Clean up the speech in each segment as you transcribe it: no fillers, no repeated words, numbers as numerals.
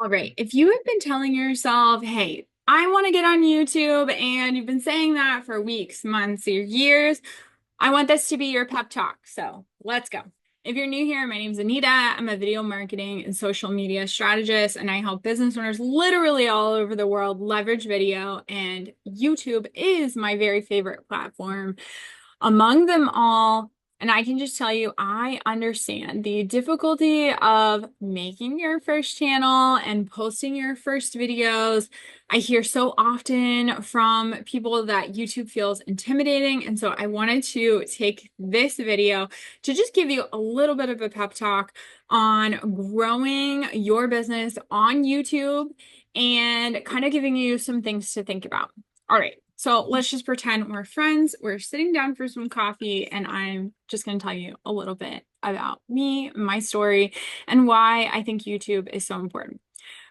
All right. If you have been telling yourself, hey, I want to get on YouTube, and you've been saying that for weeks, months, or years, I want this to be your pep talk. So let's go. If you're new here, my name is Anita. I'm a video marketing and social media strategist, and I help business owners literally all over the world leverage video. And YouTube is my very favorite platform among them all. And I can just tell you, I understand the difficulty of making your first channel and posting your first videos. I hear so often from people that YouTube feels intimidating. And so I wanted to take this video to just give you a little bit of a pep talk on growing your business on YouTube and kind of giving you some things to think about. All right. So let's just pretend we're friends. We're sitting down for some coffee, and I'm just going to tell you a little bit about me, my story, and why I think YouTube is so important.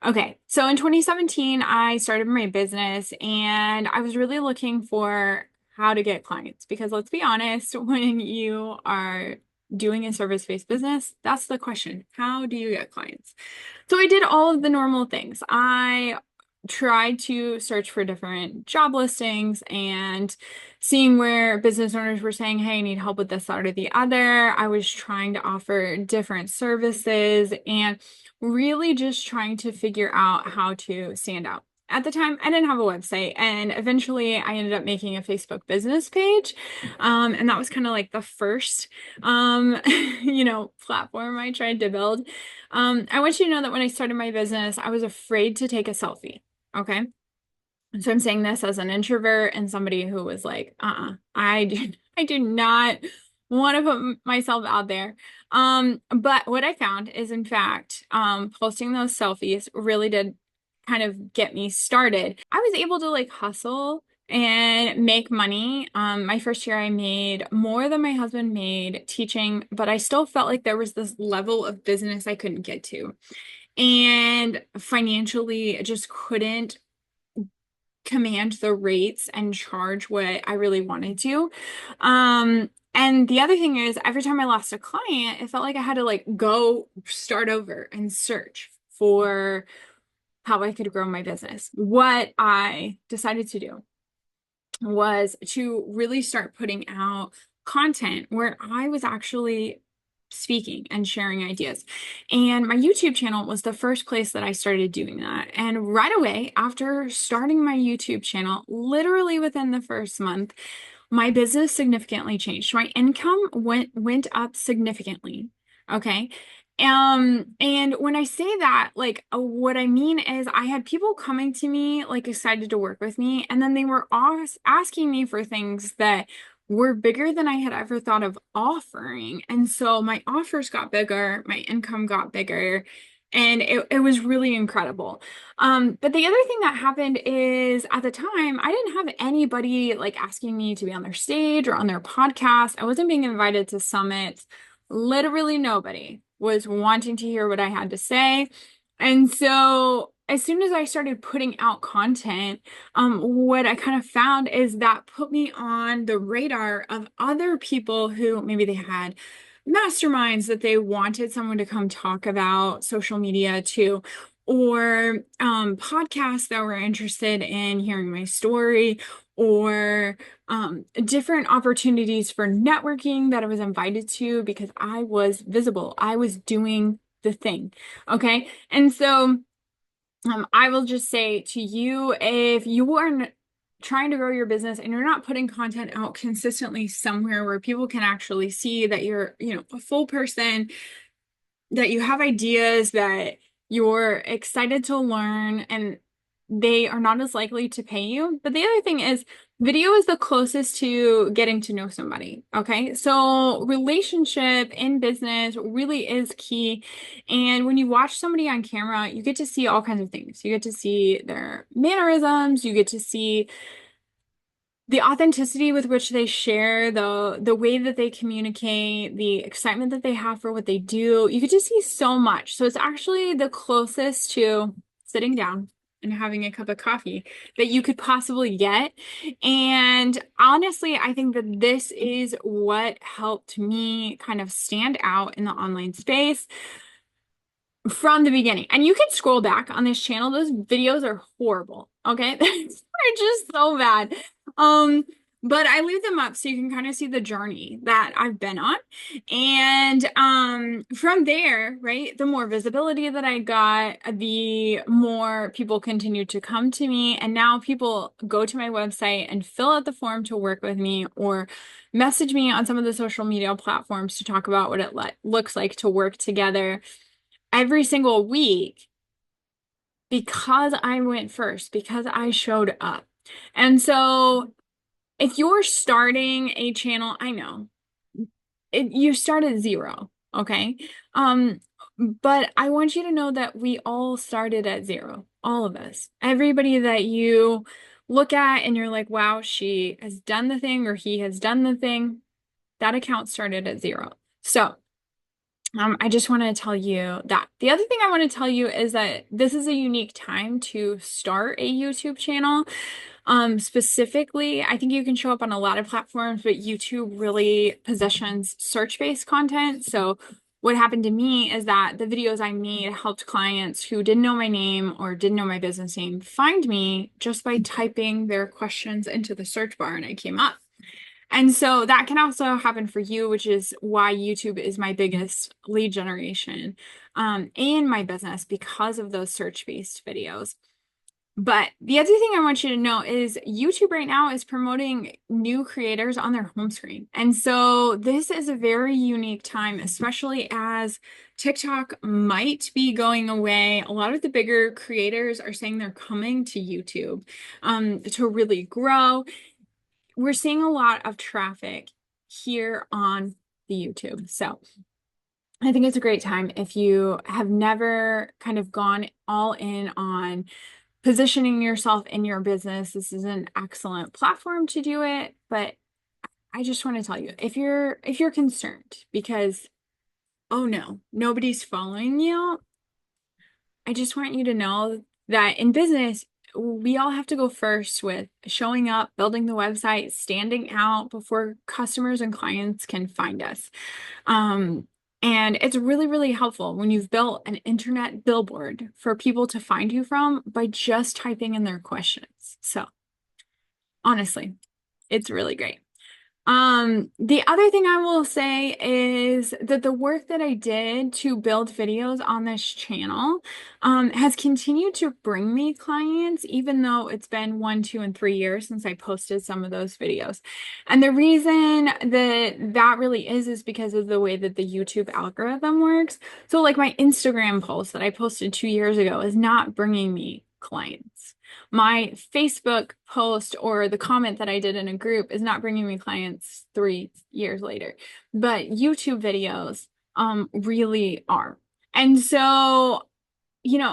Okay, so in 2017, I started my business, and I was really looking for how to get clients because let's be honest, when you are doing a service-based business, that's the question. How do you get clients? So I did all of the normal things. I tried to search for different job listings and seeing where business owners were saying, hey, I need help with this, that, or the other. I was trying to offer different services and really just trying to figure out how to stand out. At the time, I didn't have a website, and eventually I ended up making a Facebook business page. And that was kind of like the first, platform I tried to build. I want you to know that when I started my business, I was afraid to take a selfie. Okay. So I'm saying this as an introvert and somebody who was like, I do not want to put myself out there. But what I found is, in fact, posting those selfies really did kind of get me started. I was able to like hustle and make money. My first year I made more than my husband made teaching, but I still felt like there was this level of business I couldn't get to. And financially, I just couldn't command the rates and charge what I really wanted to. And the other thing is, every time I lost a client, it felt like I had to like go start over and search for how I could grow my business. What I decided to do was to really start putting out content where I was actually speaking and sharing ideas. And my YouTube channel was the first place that I started doing that. And right away, after starting my YouTube channel, literally within the first month, my business significantly changed. My income went up significantly. Okay. And when I say that, like, what I mean is I had people coming to me, like, excited to work with me, and then they were asking me for things that were bigger than I had ever thought of offering. And so my offers got bigger, my income got bigger, and it was really incredible. But the other thing that happened is at the time, I didn't have anybody like asking me to be on their stage or on their podcast. I wasn't being invited to summits. Literally nobody was wanting to hear what I had to say. And so as soon as I started putting out content, what I kind of found is that put me on the radar of other people who maybe they had masterminds that they wanted someone to come talk about social media to, or podcasts that were interested in hearing my story, or different opportunities for networking that I was invited to because I was visible. I was doing the thing. Okay. And so I will just say to you, if you are trying to grow your business and you're not putting content out consistently somewhere where people can actually see that you're, a full person, that you have ideas, that you're excited to learn, and they are not as likely to pay you. But the other thing is, video is the closest to getting to know somebody. Okay. So relationship in business really is key. And when you watch somebody on camera, you get to see all kinds of things. You get to see their mannerisms, you get to see the authenticity with which they share, the way that they communicate, the excitement that they have for what they do. You get to see so much. So it's actually the closest to sitting down and having a cup of coffee that you could possibly get. And honestly, I think that this is what helped me kind of stand out in the online space. from the beginning. And you can scroll back on this channel. Those videos are horrible. Okay. They're just so bad. Um, but I leave them up so you can kind of see the journey that I've been on. And from there, right, the more visibility that I got, the more people continued to come to me. And now people go to my website and fill out the form to work with me or message me on some of the social media platforms to talk about what it looks like to work together every single week because I went first, because I showed up. And so if you're starting a channel, I know you start at zero, okay? Um, but I want you to know that we all started at zero, all of us. Everybody that you look at and you're like, wow, she has done the thing or he has done the thing, that account started at zero. So I just want to tell you that. The other thing I want to tell you is that this is a unique time to start a YouTube channel. Specifically, I think you can show up on a lot of platforms, but YouTube really positions search-based content. So what happened to me is that the videos I made helped clients who didn't know my name or didn't know my business name find me just by typing their questions into the search bar and I came up. And so that can also happen for you, which is why YouTube is my biggest lead generation in my business because of those search-based videos. But the other thing I want you to know is YouTube right now is promoting new creators on their home screen. And so this is a very unique time, especially as TikTok might be going away. A lot of the bigger creators are saying they're coming to YouTube to really grow. We're seeing a lot of traffic here on the YouTube. So I think it's a great time if you have never kind of gone all in on positioning yourself in your business. This is an excellent platform to do it, but I just want to tell you, if you're concerned because oh no, nobody's following you, I just want you to know that in business, we all have to go first with showing up, building the website, standing out before customers and clients can find us. And it's really, really helpful when you've built an internet billboard for people to find you from by just typing in their questions. So honestly, it's really great. The other thing I will say is that the work that I did to build videos on this channel, has continued to bring me clients, even though it's been 1, 2, and 3 years since I posted some of those videos. And the reason that that really is because of the way that the YouTube algorithm works. So like my Instagram post that I posted 2 years ago is not bringing me clients. My Facebook post or the comment that I did in a group is not bringing me clients 3 years later, but YouTube videos really are. And so,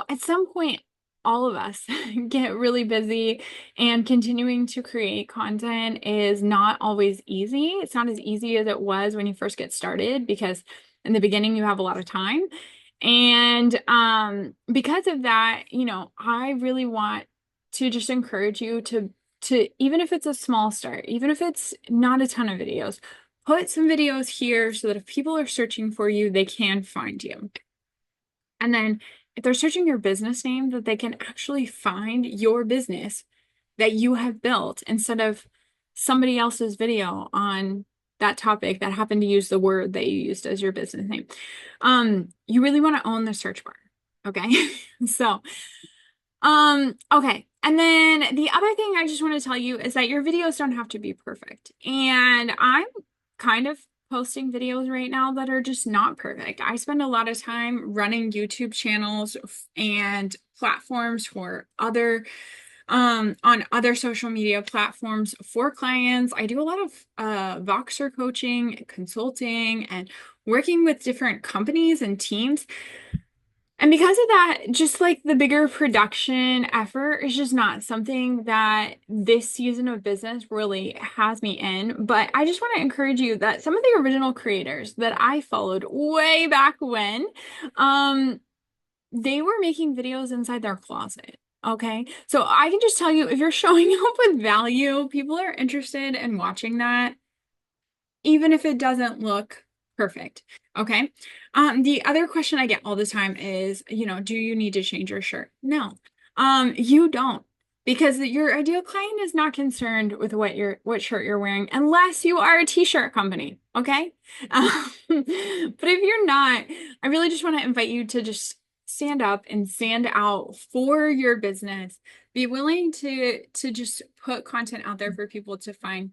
at some point, all of us get really busy and continuing to create content is not always easy. It's not as easy as it was when you first get started because in the beginning you have a lot of time. And because of that, I really want to just encourage you to even if it's a small start, even if it's not a ton of videos, put some videos here so that if people are searching for you, they can find you. And then if they're searching your business name, that they can actually find your business that you have built instead of somebody else's video on that topic that happened to use the word that you used as your business name. You really want to own the search bar. Okay. So, okay. And then the other thing I just want to tell you is that your videos don't have to be perfect. And I'm kind of posting videos right now that are just not perfect. I spend a lot of time running YouTube channels and platforms for other on other social media platforms for clients. I do a lot of Voxer coaching, consulting, and working with different companies and teams. And because of that, just like the bigger production effort is just not something that this season of business really has me in. But I just want to encourage you that some of the original creators that I followed way back when, they were making videos inside their closet. Okay. So I can just tell you, if you're showing up with value, people are interested in watching that, even if it doesn't look Perfect. Okay. The other question I get all the time is, do you need to change your shirt? No. You don't. Because your ideal client is not concerned with what shirt you're wearing unless you are a t-shirt company, okay? But if you're not, I really just want to invite you to just stand up and stand out for your business. Be willing to just put content out there for people to find.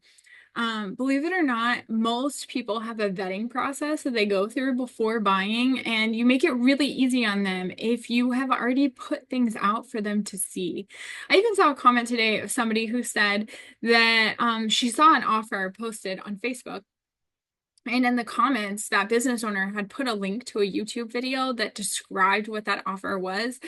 Believe it or not, most people have a vetting process that they go through before buying, and you make it really easy on them if you have already put things out for them to see. I even saw a comment today of somebody who said that she saw an offer posted on Facebook. And in the comments, that business owner had put a link to a YouTube video that described what that offer was.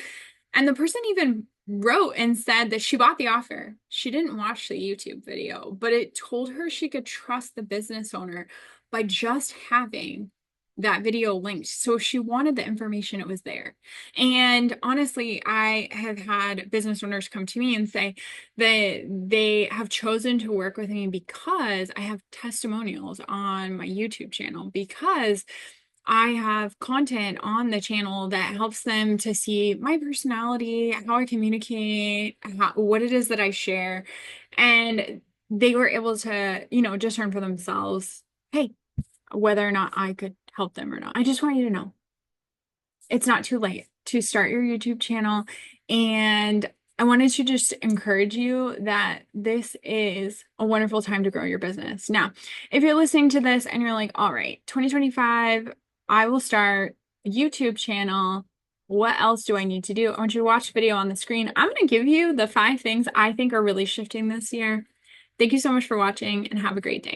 And the person even wrote and said that she bought the offer. She didn't watch the YouTube video, but it told her she could trust the business owner by just having that video linked. So if she wanted the information, it was there. And honestly, I have had business owners come to me and say that they have chosen to work with me because I have testimonials on my YouTube channel, because I have content on the channel that helps them to see my personality, how I communicate, what it is that I share. And they were able to, discern for themselves, hey, whether or not I could help them or not. I just want you to know it's not too late to start your YouTube channel. And I wanted to just encourage you that this is a wonderful time to grow your business. Now, if you're listening to this and you're like, all right, 2025, I will start a YouTube channel. What else do I need to do? I want you to watch the video on the screen. I'm going to give you the 5 things I think are really shifting this year. Thank you so much for watching, and have a great day.